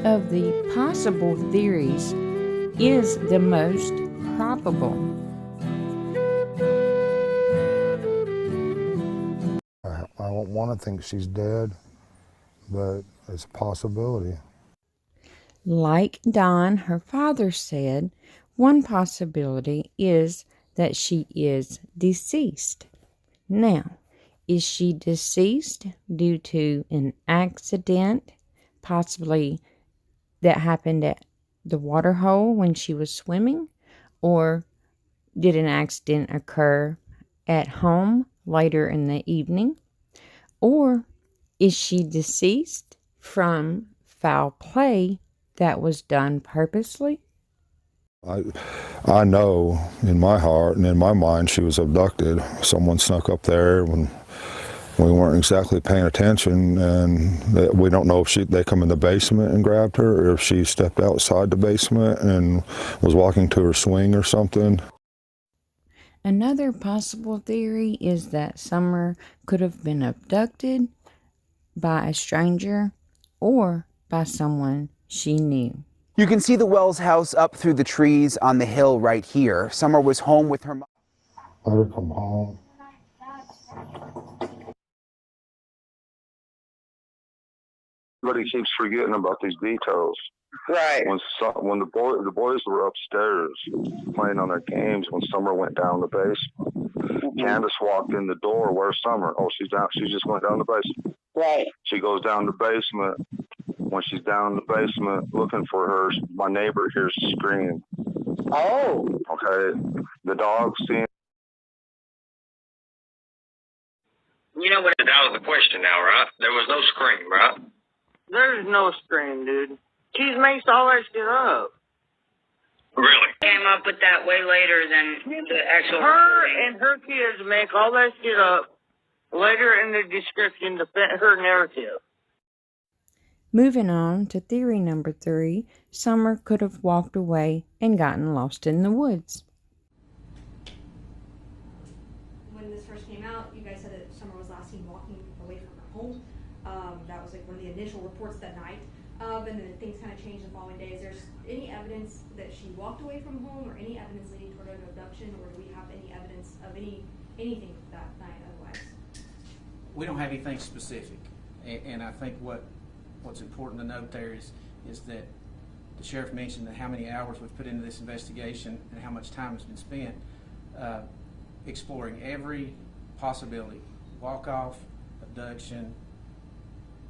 of the possible theories is the most probable? I don't want to think she's dead, but it's a possibility. Like Don, her father said, one possibility is that she is deceased. Now, is she deceased due to an accident, possibly that happened at the water hole when she was swimming? Or did an accident occur at home later in the evening? Or is she deceased from foul play that was done purposely? I know in my heart and in my mind she was abducted. Someone snuck up there when we weren't exactly paying attention, and we don't know if they come in the basement and grabbed her, or if she stepped outside the basement and was walking to her swing or something. Another possible theory is that Summer could have been abducted by a stranger or by someone she knew. You can see the Wells house up through the trees on the hill right here. Summer was home with her mom. Let her come home. Everybody keeps forgetting about these details. Right. When the boys were upstairs playing on their games, when Summer went down the basement, Candace walked in the door. Where's Summer? Oh, she's down. She just went down the basement. Right. She goes down the basement. When she's down the basement looking for her, my neighbor hears a scream. Oh. Okay. The dog seeing. You know what? That was the question now, right? There was no scream, right? There's no scream, dude. She's makes all that shit up. Really? Came up with that way later than the actual. Her and her kids make all that shit up later in the description to fit her narrative. Moving on to theory number 3, Summer could have walked away and gotten lost in the woods. When this first came out, you guys said that Summer was last seen walking away from her home. That was like one of the initial reports that night. And then things kind of changed the following days. Is there any evidence that she walked away from home, or any evidence leading toward an abduction, or do we have any evidence of anything that night otherwise? We don't have anything specific, and I think what's important to note there is that the sheriff mentioned that how many hours we've put into this investigation and how much time has been spent exploring every possibility: walk-off, abduction,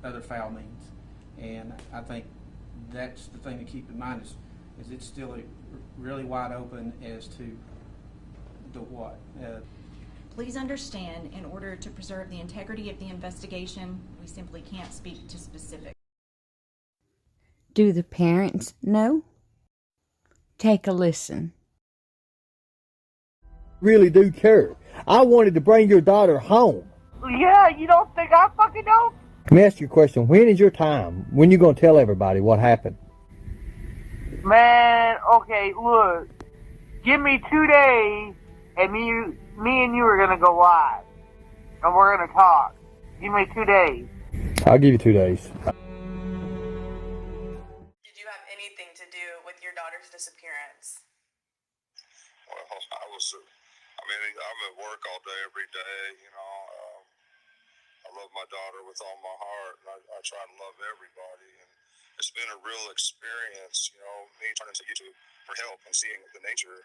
other foul means. And I think that's the thing to keep in mind is it's still really wide open as to the what. Please understand, in order to preserve the integrity of the investigation, we simply can't speak to specifics. Do the parents know? Take a listen. Really do care. I wanted to bring your daughter home. Yeah, you don't think I fucking don't? Let me ask you a question. When is your time? When you gonna tell everybody what happened? Man, okay, look. Give me 2 days, and me and you are gonna go live, and we're gonna talk. Give me 2 days. I'll give you 2 days. Did you have anything to do with your daughter's disappearance? Well, I'm at work all day, every day, I love my daughter with all my heart, and I try to love everybody, and it's been a real experience, me turning to YouTube for help and seeing the nature.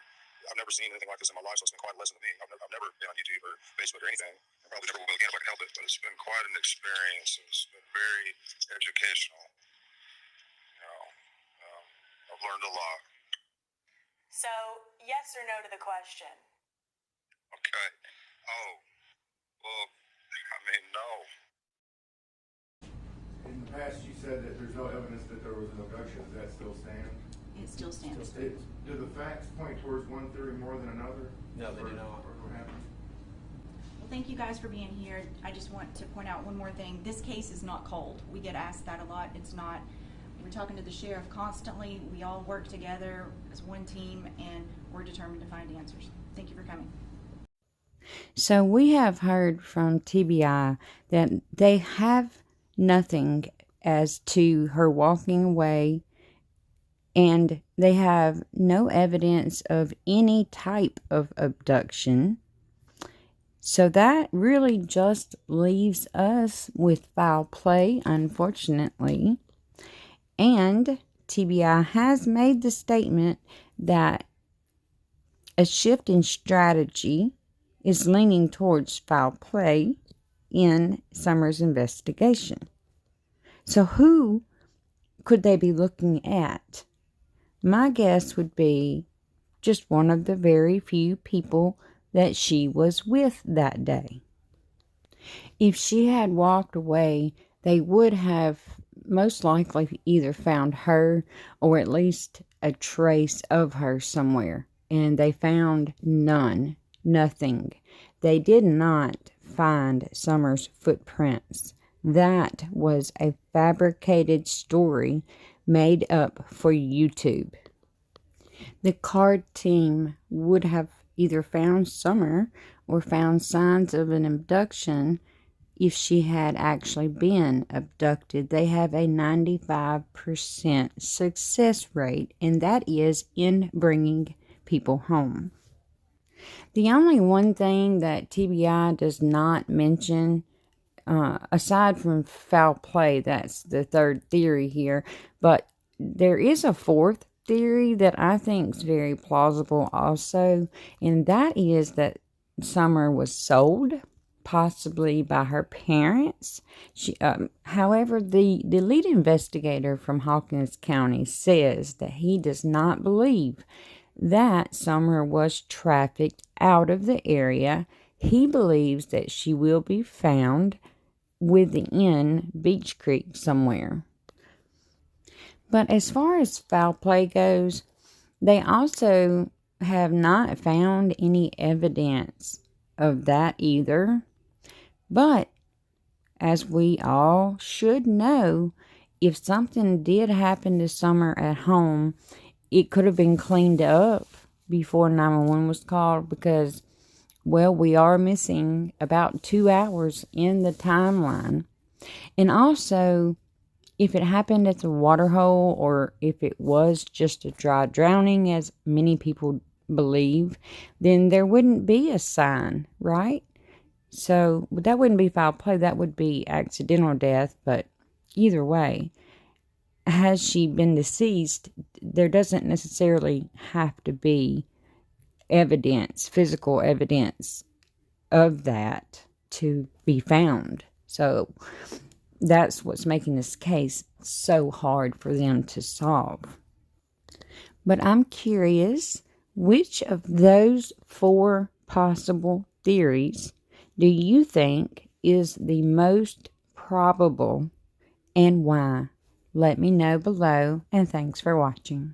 I've never seen anything like this in my life, so it's been quite a lesson to me. I've never been on YouTube or Facebook or anything. I probably never will again if I can help it, but it's been quite an experience. It's been very educational. I've learned a lot. So, yes or no to the question? Okay. Oh, well, no. In the past, you said that there's no evidence that there was an abduction. Does that still stand? It still stands. Do the facts point towards one theory more than another? No, they do not. Well, thank you guys for being here. I just want to point out one more thing. This case is not cold. We get asked that a lot. It's not. We're talking to the sheriff constantly. We all work together as one team, and we're determined to find answers. Thank you for coming. So we have heard from TBI that they have nothing as to her walking away, and they have no evidence of any type of abduction. So that really just leaves us with foul play, unfortunately. And TBI has made the statement that a shift in strategy is leaning towards foul play in Summer's investigation. So who could they be looking at? My guess would be just one of the very few people that she was with that day. If she had walked away, they would have most likely either found her or at least a trace of her somewhere. And they found nothing. They did not find Summer's footprints. That was a fabricated story made up for YouTube. The card team would have either found Summer or found signs of an abduction if she had actually been abducted. They have a 95% success rate, and that is in bringing people home. The only one thing that TBI does not mention, aside from foul play, that's the third theory here, but there is a fourth theory that I think is very plausible also, and that is that Summer was sold, possibly by her parents. However, the lead investigator from Hawkins County says that he does not believe that Summer was trafficked out of the area. He believes that she will be found within Beach Creek somewhere. But as far as foul play goes, they also have not found any evidence of that either. But as we all should know, if something did happen to Summer at home, it could have been cleaned up before 911 was called, because, well, we are missing about 2 hours in the timeline. And also, if it happened at the water hole, or if it was just a dry drowning, as many people believe, then there wouldn't be a sign, right? So that wouldn't be foul play. That would be accidental death. But either way, has she been deceased, there doesn't necessarily have to be evidence, physical evidence of that to be found. So that's what's making this case so hard for them to solve. But I'm curious, which of those 4 possible theories do you think is the most probable, and why? Let me know below, and thanks for watching.